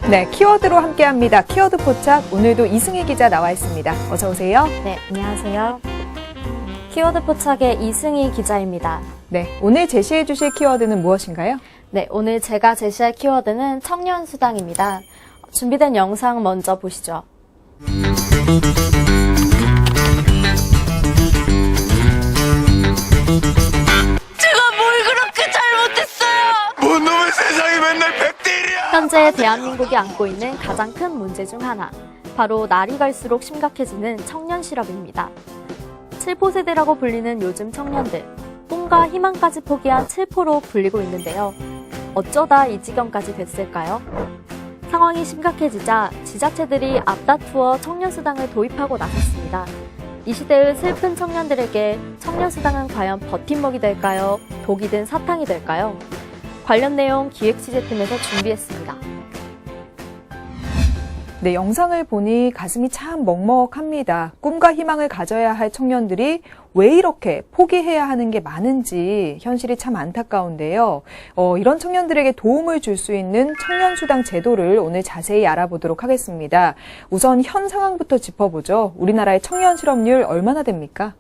네, 키워드로 함께합니다. 키워드 포착, 오늘도 이승희 기자 나와 있습니다. 어서 오세요. 네, 안녕하세요. 키워드 포착의 이승희 기자입니다. 네, 오늘 제시해 주실 키워드는 무엇인가요? 네, 오늘 제가 제시할 키워드는 청년수당입니다. 준비된 영상 먼저 보시죠. 제가 뭘 그렇게 잘못했어요? 뭔 놈의 세상이 맨날 100대1이야! 현재 대한민국이 안고 있는 가장 큰 문제 중 하나, 바로 날이 갈수록 심각해지는 청년 실업입니다. 7포 세대라고 불리는 요즘 청년들, 꿈과 희망까지 포기한 7포로 불리고 있는데요. 어쩌다 이 지경까지 됐을까요? 상황이 심각해지자 지자체들이 앞다투어 청년수당을 도입하고 나섰습니다. 이 시대의 슬픈 청년들에게 청년수당은 과연 버팀목이 될까요? 독이 든 사탕이 될까요? 관련 내용 기획취재팀에서 준비했습니다. 네, 영상을 보니 가슴이 참 먹먹합니다. 꿈과 희망을 가져야 할 청년들이 왜 이렇게 포기해야 하는 게 많은지 현실이 참 안타까운데요. 이런 청년들에게 도움을 줄 수 있는 청년수당 제도를 오늘 자세히 알아보도록 하겠습니다. 우선 현 상황부터 짚어보죠. 우리나라의 청년 실업률 얼마나 됩니까?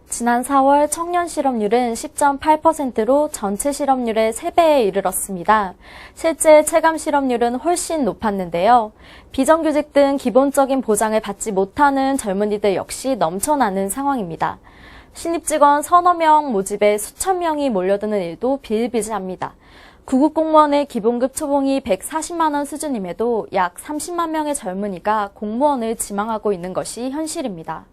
지난 4월 청년 실업률은 10.8%로 전체 실업률의 3배에 이르렀습니다. 실제 체감 실업률은 훨씬 높았는데요. 비정규직 등 기본적인 보장을 받지 못하는 젊은이들 역시 넘쳐나는 상황입니다. 신입직원 서너 명 모집에 수천 명이 몰려드는 일도 비일비재합니다. 구급공무원의 기본급 초봉이 140만 원 수준임에도 약 30만 명의 젊은이가 공무원을 지망하고 있는 것이 현실입니다.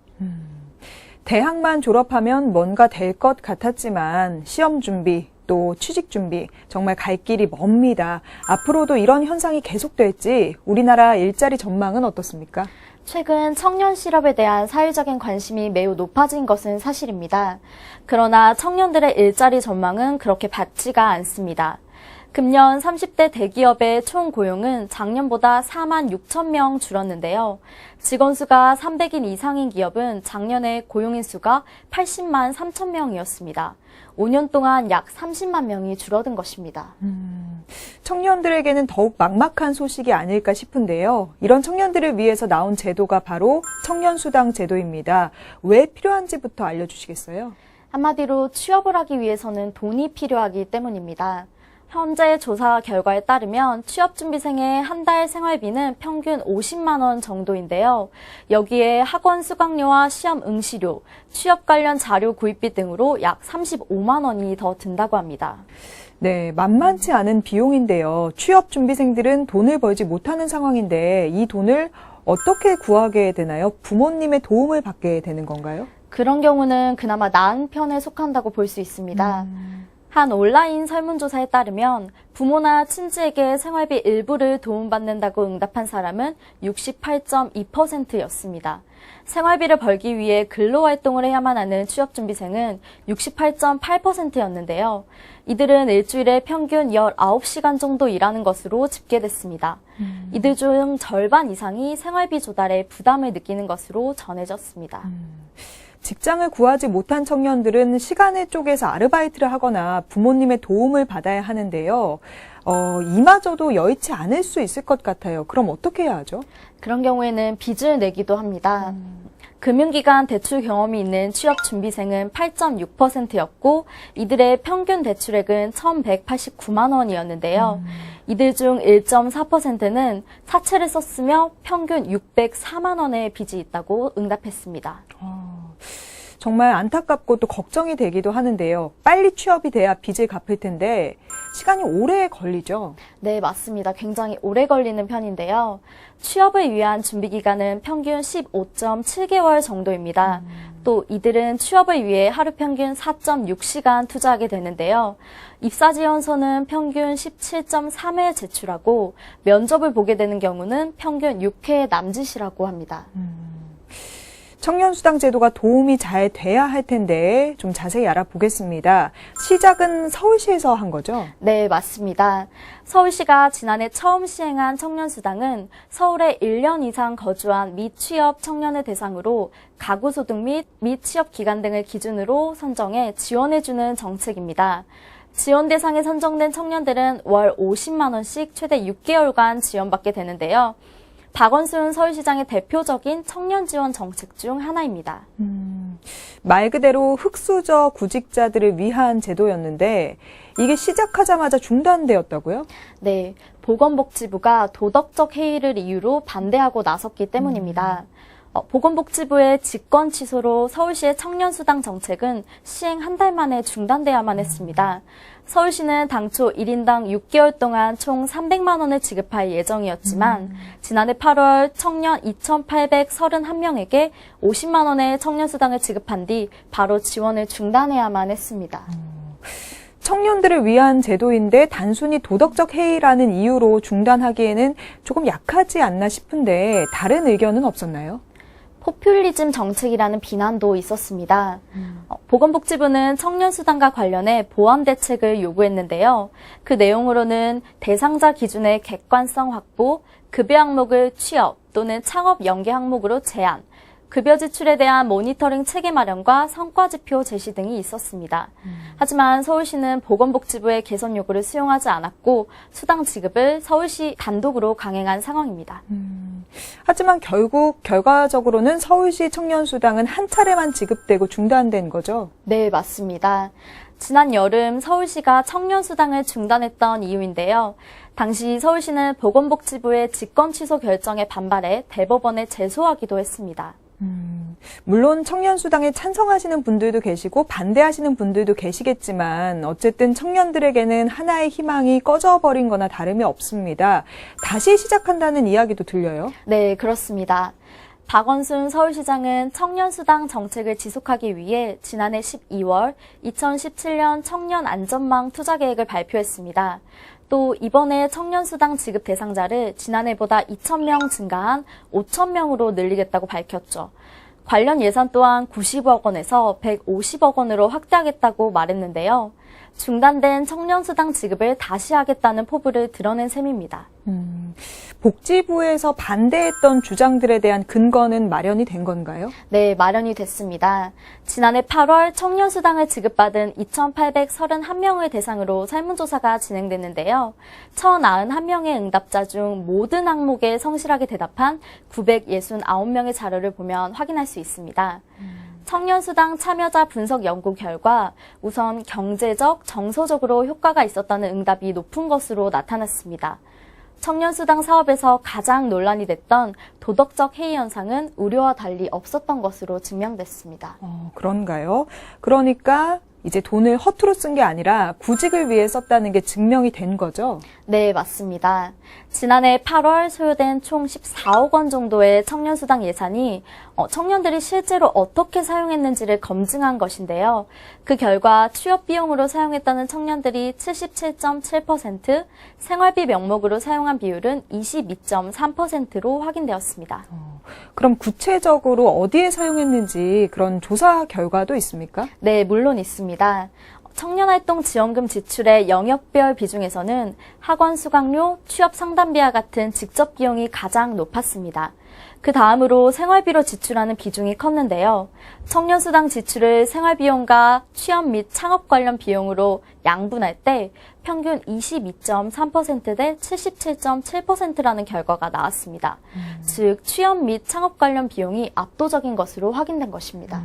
대학만 졸업하면 뭔가 될 것 같았지만 시험 준비, 또 취직 준비, 정말 갈 길이 멉니다. 앞으로도 이런 현상이 계속될지 우리나라 일자리 전망은 어떻습니까? 최근 청년 실업에 대한 사회적인 관심이 매우 높아진 것은 사실입니다. 그러나 청년들의 일자리 전망은 그렇게 밝지가 않습니다. 금년 30대 대기업의 총 고용은 작년보다 4만 6천 명 줄었는데요. 직원 수가 300인 이상인 기업은 작년에 고용인 수가 80만 3천 명이었습니다. 5년 동안 약 30만 명이 줄어든 것입니다. 청년들에게는 더욱 막막한 소식이 아닐까 싶은데요. 이런 청년들을 위해서 나온 제도가 바로 청년수당 제도입니다. 왜 필요한지부터 알려주시겠어요? 한마디로 취업을 하기 위해서는 돈이 필요하기 때문입니다. 현재 조사 결과에 따르면 취업준비생의 한 달 생활비는 평균 50만 원 정도인데요. 여기에 학원 수강료와 시험 응시료, 취업 관련 자료 구입비 등으로 약 35만 원이 더 든다고 합니다. 네, 만만치 않은 비용인데요. 취업준비생들은 돈을 벌지 못하는 상황인데 이 돈을 어떻게 구하게 되나요? 부모님의 도움을 받게 되는 건가요? 그런 경우는 그나마 나은 편에 속한다고 볼 수 있습니다. 한 온라인 설문조사에 따르면 부모나 친지에게 생활비 일부를 도움받는다고 응답한 사람은 68.2%였습니다. 생활비를 벌기 위해 근로활동을 해야만 하는 취업준비생은 68.8%였는데요. 이들은 일주일에 평균 19시간 정도 일하는 것으로 집계됐습니다. 이들 중 절반 이상이 생활비 조달에 부담을 느끼는 것으로 전해졌습니다. 직장을 구하지 못한 청년들은 시간을 쪼개서 아르바이트를 하거나 부모님의 도움을 받아야 하는데요. 이마저도 여의치 않을 수 있을 것 같아요. 그럼 어떻게 해야 하죠? 그런 경우에는 빚을 내기도 합니다. 금융기관 대출 경험이 있는 취업준비생은 8.6%였고 이들의 평균 대출액은 1,189만 원이었는데요. 이들 중 1.4%는 사채를 썼으며 평균 604만 원의 빚이 있다고 응답했습니다. 정말 안타깝고 또 걱정이 되기도 하는데요. 빨리 취업이 돼야 빚을 갚을 텐데 시간이 오래 걸리죠? 네, 맞습니다. 굉장히 오래 걸리는 편인데요. 취업을 위한 준비기간은 평균 15.7개월 정도입니다. 또 이들은 취업을 위해 하루 평균 4.6시간 투자하게 되는데요. 입사 지원서는 평균 17.3회 제출하고 면접을 보게 되는 경우는 평균 6회 남짓이라고 합니다. 청년수당 제도가 도움이 잘 돼야 할 텐데 좀 자세히 알아보겠습니다. 시작은 서울시에서 한 거죠? 네, 맞습니다. 서울시가 지난해 처음 시행한 청년수당은 서울에 1년 이상 거주한 미취업 청년을 대상으로 가구소득 및 미취업 기간 등을 기준으로 선정해 지원해주는 정책입니다. 지원 대상에 선정된 청년들은 월 50만 원씩 최대 6개월간 지원받게 되는데요. 박원순 서울시장의 대표적인 청년 지원 정책 중 하나입니다. 말 그대로 흑수저 구직자들을 위한 제도였는데 이게 시작하자마자 중단되었다고요? 네, 보건복지부가 도덕적 해이를 이유로 반대하고 나섰기 때문입니다. 보건복지부의 직권 취소로 서울시의 청년수당 정책은 시행 한 달 만에 중단돼야만 했습니다. 서울시는 당초 1인당 6개월 동안 총 300만 원을 지급할 예정이었지만 지난해 8월 청년 2,831명에게 50만 원의 청년수당을 지급한 뒤 바로 지원을 중단해야만 했습니다. 청년들을 위한 제도인데 단순히 도덕적 해이라는 이유로 중단하기에는 조금 약하지 않나 싶은데 다른 의견은 없었나요? 포퓰리즘 정책이라는 비난도 있었습니다. 보건복지부는 청년수당과 관련해 보완 대책을 요구했는데요. 그 내용으로는 대상자 기준의 객관성 확보, 급여 항목을 취업 또는 창업 연계 항목으로 제한, 급여 지출에 대한 모니터링 체계 마련과 성과지표 제시 등이 있었습니다. 하지만 서울시는 보건복지부의 개선 요구를 수용하지 않았고 수당 지급을 서울시 단독으로 강행한 상황입니다. 하지만 결국 결과적으로는 서울시 청년수당은 한 차례만 지급되고 중단된 거죠? 네, 맞습니다. 지난 여름 서울시가 청년수당을 중단했던 이유인데요. 당시 서울시는 보건복지부의 직권 취소 결정에 반발해 대법원에 제소하기도 했습니다. 물론 청년수당에 찬성하시는 분들도 계시고 반대하시는 분들도 계시겠지만 어쨌든 청년들에게는 하나의 희망이 꺼져버린 거나 다름이 없습니다. 다시 시작한다는 이야기도 들려요? 네, 그렇습니다. 박원순 서울시장은 청년수당 정책을 지속하기 위해 지난해 12월 2017년 청년 안전망 투자 계획을 발표했습니다. 또 이번에 청년수당 지급 대상자를 지난해보다 2,000명 증가한 5,000명으로 늘리겠다고 밝혔죠. 관련 예산 또한 90억 원에서 150억 원으로 확대하겠다고 말했는데요. 중단된 청년수당 지급을 다시 하겠다는 포부를 드러낸 셈입니다. 복지부에서 반대했던 주장들에 대한 근거는 마련이 된 건가요? 네, 마련이 됐습니다. 지난해 8월 청년수당을 지급받은 2,831명을 대상으로 설문조사가 진행됐는데요. 1,091명의 응답자 중 모든 항목에 성실하게 대답한 969명의 자료를 보면 확인할 수 있습니다. 청년수당 참여자 분석 연구 결과 우선 경제적, 정서적으로 효과가 있었다는 응답이 높은 것으로 나타났습니다. 청년수당 사업에서 가장 논란이 됐던 도덕적 해이 현상은 우려와 달리 없었던 것으로 증명됐습니다. 그런가요? 그러니까 이제 돈을 허투루 쓴 게 아니라 구직을 위해 썼다는 게 증명이 된 거죠? 네, 맞습니다. 지난해 8월 소요된 총 14억 원 정도의 청년수당 예산이 청년들이 실제로 어떻게 사용했는지를 검증한 것인데요. 그 결과 취업 비용으로 사용했다는 청년들이 77.7%, 생활비 명목으로 사용한 비율은 22.3%로 확인되었습니다. 그럼 구체적으로 어디에 사용했는지 그런 조사 결과도 있습니까? 네, 물론 있습니다. 청년활동 지원금 지출의 영역별 비중에서는 학원 수강료, 취업 상담비와 같은 직접 비용이 가장 높았습니다. 그 다음으로 생활비로 지출하는 비중이 컸는데요. 청년수당 지출을 생활비용과 취업 및 창업 관련 비용으로 양분할 때 평균 22.3% 대 77.7%라는 결과가 나왔습니다. 즉, 취업 및 창업 관련 비용이 압도적인 것으로 확인된 것입니다.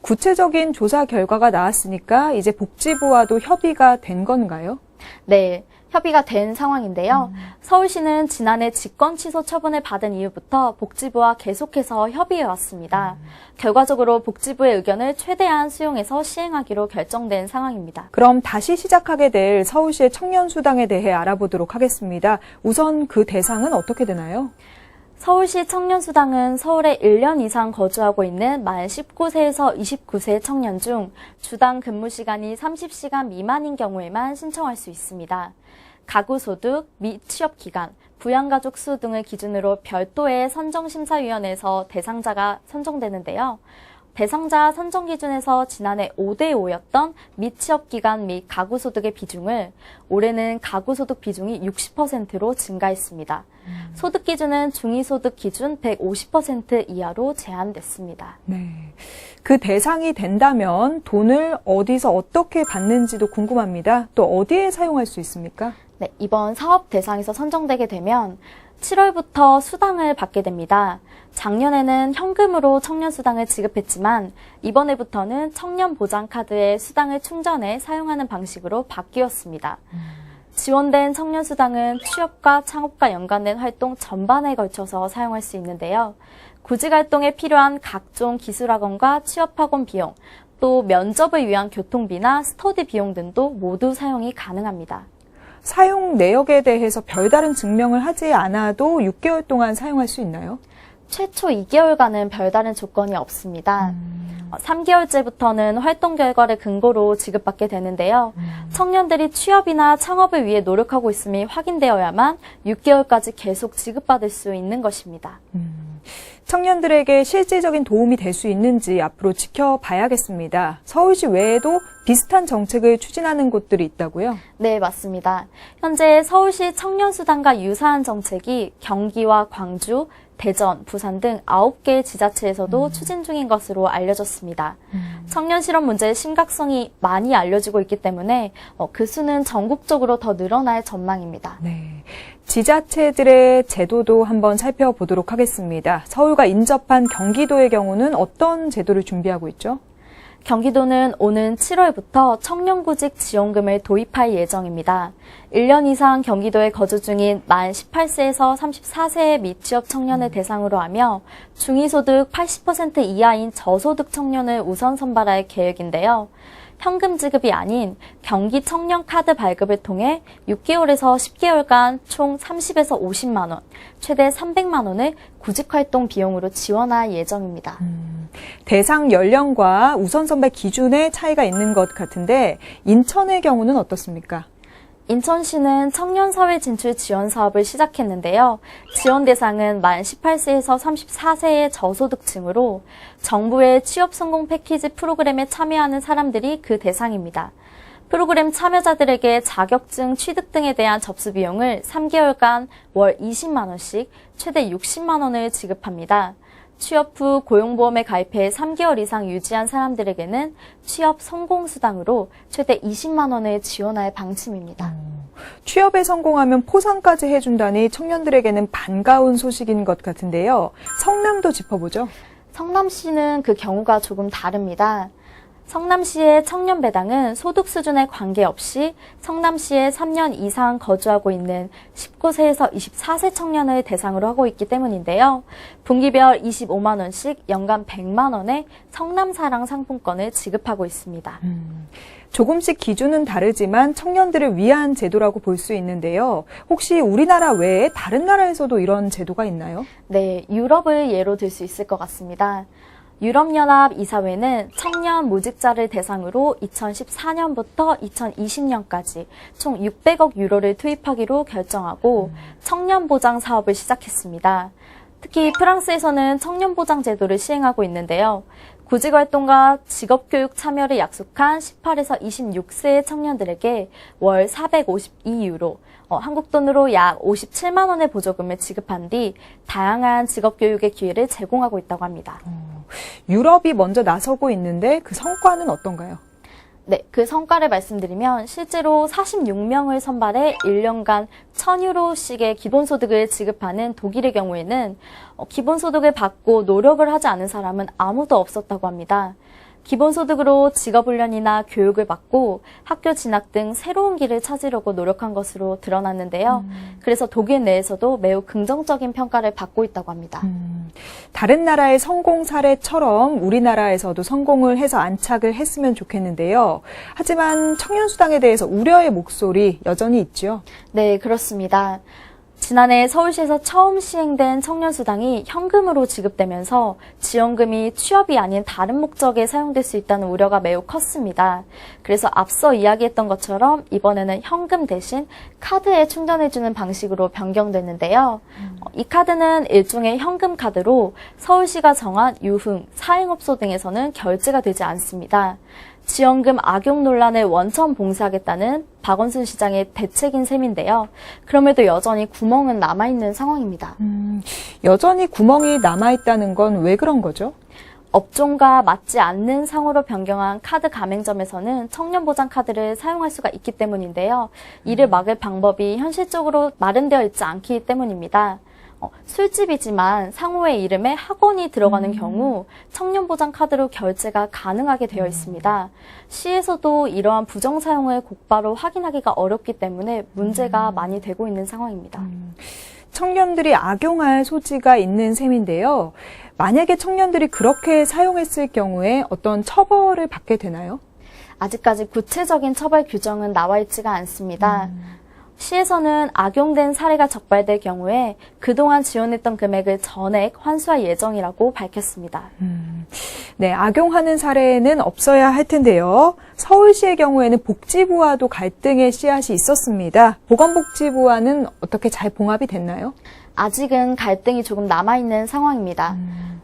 구체적인 조사 결과가 나왔으니까 이제 복지부와도 협의가 된 건가요? 네, 협의가 된 상황인데요. 서울시는 지난해 직권 취소 처분을 받은 이후부터 복지부와 계속해서 협의해왔습니다. 결과적으로 복지부의 의견을 최대한 수용해서 시행하기로 결정된 상황입니다. 그럼 다시 시작하게 될 서울시의 청년수당에 대해 알아보도록 하겠습니다. 우선 그 대상은 어떻게 되나요? 서울시 청년수당은 서울에 1년 이상 거주하고 있는 만 19세에서 29세 청년 중 주당 근무 시간이 30시간 미만인 경우에만 신청할 수 있습니다. 가구 소득 및 취업 기간, 부양가족 수 등을 기준으로 별도의 선정심사위원회에서 대상자가 선정되는데요. 대상자 선정 기준에서 지난해 5대5였던 미취업 기간 및 가구 소득의 비중을 올해는 가구 소득 비중이 60%로 증가했습니다. 소득 기준은 중위소득 기준 150% 이하로 제한됐습니다. 네. 그 대상이 된다면 돈을 어디서 어떻게 받는지도 궁금합니다. 또 어디에 사용할 수 있습니까? 네, 이번 사업 대상에서 선정되게 되면 7월부터 수당을 받게 됩니다. 작년에는 현금으로 청년수당을 지급했지만 이번에부터는 청년보장카드에 수당을 충전해 사용하는 방식으로 바뀌었습니다. 지원된 청년수당은 취업과 창업과 연관된 활동 전반에 걸쳐서 사용할 수 있는데요. 구직활동에 필요한 각종 기술학원과 취업학원 비용, 또 면접을 위한 교통비나 스터디 비용 등도 모두 사용이 가능합니다. 사용 내역에 대해서 별다른 증명을 하지 않아도 6개월 동안 사용할 수 있나요? 최초 2개월간은 별다른 조건이 없습니다. 3개월째부터는 활동 결과를 근거로 지급받게 되는데요. 청년들이 취업이나 창업을 위해 노력하고 있음이 확인되어야만 6개월까지 계속 지급받을 수 있는 것입니다. 청년들에게 실질적인 도움이 될 수 있는지 앞으로 지켜봐야겠습니다. 서울시 외에도 비슷한 정책을 추진하는 곳들이 있다고요? 네, 맞습니다. 현재 서울시 청년수당과 유사한 정책이 경기와 광주, 대전, 부산 등 9개 지자체에서도 추진 중인 것으로 알려졌습니다. 청년 실업 문제의 심각성이 많이 알려지고 있기 때문에 그 수는 전국적으로 더 늘어날 전망입니다. 네. 지자체들의 제도도 한번 살펴보도록 하겠습니다. 서울과 인접한 경기도의 경우는 어떤 제도를 준비하고 있죠? 경기도는 오는 7월부터 청년구직 지원금을 도입할 예정입니다. 1년 이상 경기도에 거주 중인 만 18세에서 34세의 미취업 청년을 대상으로 하며 중위소득 80% 이하인 저소득 청년을 우선 선발할 계획인데요. 현금 지급이 아닌 경기 청년 카드 발급을 통해 6개월에서 10개월간 총 30에서 50만 원, 최대 300만 원을 구직활동 비용으로 지원할 예정입니다. 대상 연령과 우선 선발 기준에 차이가 있는 것 같은데 인천의 경우는 어떻습니까? 인천시는 청년사회 진출 지원 사업을 시작했는데요. 지원 대상은 만 18세에서 34세의 저소득층으로 정부의 취업 성공 패키지 프로그램에 참여하는 사람들이 그 대상입니다. 프로그램 참여자들에게 자격증 취득 등에 대한 접수 비용을 3개월간 월 20만 원씩 최대 60만 원을 지급합니다. 취업 후 고용보험에 가입해 3개월 이상 유지한 사람들에게는 취업 성공수당으로 최대 20만 원을 지원할 방침입니다. 취업에 성공하면 포상까지 해준다니 청년들에게는 반가운 소식인 것 같은데요. 성남도 짚어보죠. 성남시는 그 경우가 조금 다릅니다. 성남시의 청년배당은 소득 수준에 관계없이 성남시에 3년 이상 거주하고 있는 19세에서 24세 청년을 대상으로 하고 있기 때문인데요. 분기별 25만 원씩 연간 100만 원의 성남사랑 상품권을 지급하고 있습니다. 조금씩 기준은 다르지만 청년들을 위한 제도라고 볼 수 있는데요. 혹시 우리나라 외에 다른 나라에서도 이런 제도가 있나요? 네, 유럽을 예로 들 수 있을 것 같습니다. 유럽연합 이사회는 청년 무직자를 대상으로 2014년부터 2020년까지 총 600억 유로를 투입하기로 결정하고 청년보장 사업을 시작했습니다. 특히 프랑스에서는 청년보장 제도를 시행하고 있는데요. 구직활동과 직업교육 참여를 약속한 18에서 26세의 청년들에게 월 452유로, 한국 돈으로 약 57만 원의 보조금을 지급한 뒤 다양한 직업교육의 기회를 제공하고 있다고 합니다. 유럽이 먼저 나서고 있는데 그 성과는 어떤가요? 네, 그 성과를 말씀드리면 실제로 46명을 선발해 1년간 1,000유로씩의 기본소득을 지급하는 독일의 경우에는 기본소득을 받고 노력을 하지 않은 사람은 아무도 없었다고 합니다. 기본소득으로 직업훈련이나 교육을 받고 학교 진학 등 새로운 길을 찾으려고 노력한 것으로 드러났는데요. 그래서 독일 내에서도 매우 긍정적인 평가를 받고 있다고 합니다. 다른 나라의 성공 사례처럼 우리나라에서도 성공을 해서 안착을 했으면 좋겠는데요. 하지만 청년수당에 대해서 우려의 목소리 여전히 있죠? 네, 그렇습니다. 지난해 서울시에서 처음 시행된 청년수당이 현금으로 지급되면서 지원금이 취업이 아닌 다른 목적에 사용될 수 있다는 우려가 매우 컸습니다. 그래서 앞서 이야기했던 것처럼 이번에는 현금 대신 카드에 충전해주는 방식으로 변경됐는데요. 이 카드는 일종의 현금 카드로 서울시가 정한 유흥, 사행업소 등에서는 결제가 되지 않습니다. 지원금 악용 논란에 원천 봉쇄하겠다는 박원순 시장의 대책인 셈인데요. 그럼에도 여전히 구멍은 남아있는 상황입니다. 여전히 구멍이 남아있다는 건 왜 그런 거죠? 업종과 맞지 않는 상호로 변경한 카드 가맹점에서는 청년보장 카드를 사용할 수가 있기 때문인데요. 이를 막을 방법이 현실적으로 마련되어 있지 않기 때문입니다. 술집이지만 상호의 이름에 학원이 들어가는 경우 청년보장 카드로 결제가 가능하게 되어 있습니다. 시에서도 이러한 부정 사용을 곧바로 확인하기가 어렵기 때문에 문제가 많이 되고 있는 상황입니다. 청년들이 악용할 소지가 있는 셈인데요. 만약에 청년들이 그렇게 사용했을 경우에 어떤 처벌을 받게 되나요? 아직까지 구체적인 처벌 규정은 나와 있지가 않습니다. 시에서는 악용된 사례가 적발될 경우에 그동안 지원했던 금액을 전액 환수할 예정이라고 밝혔습니다. 네, 악용하는 사례는 없어야 할 텐데요. 서울시의 경우에는 복지부와도 갈등의 씨앗이 있었습니다. 보건복지부와는 어떻게 잘 봉합이 됐나요? 아직은 갈등이 조금 남아있는 상황입니다.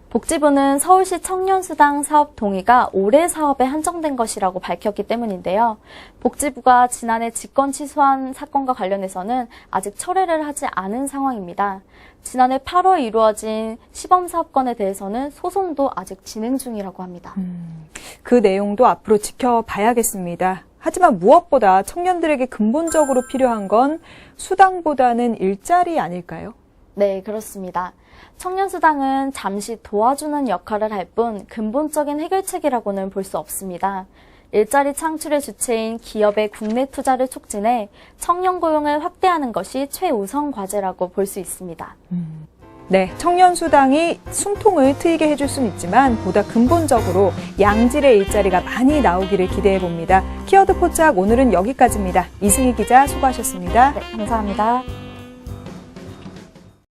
복지부는 서울시 청년수당 사업 동의가 올해 사업에 한정된 것이라고 밝혔기 때문인데요. 복지부가 지난해 직권 취소한 사건과 관련해서는 아직 철회를 하지 않은 상황입니다. 지난해 8월 이루어진 시범사업건에 대해서는 소송도 아직 진행 중이라고 합니다. 그 내용도 앞으로 지켜봐야겠습니다. 하지만 무엇보다 청년들에게 근본적으로 필요한 건 수당보다는 일자리 아닐까요? 네, 그렇습니다. 청년수당은 잠시 도와주는 역할을 할 뿐 근본적인 해결책이라고는 볼 수 없습니다. 일자리 창출의 주체인 기업의 국내 투자를 촉진해 청년 고용을 확대하는 것이 최우선 과제라고 볼 수 있습니다. 네, 청년수당이 숨통을 트이게 해줄 수는 있지만 보다 근본적으로 양질의 일자리가 많이 나오기를 기대해봅니다. 키워드 포착 오늘은 여기까지입니다. 이승희 기자 수고하셨습니다. 네, 감사합니다.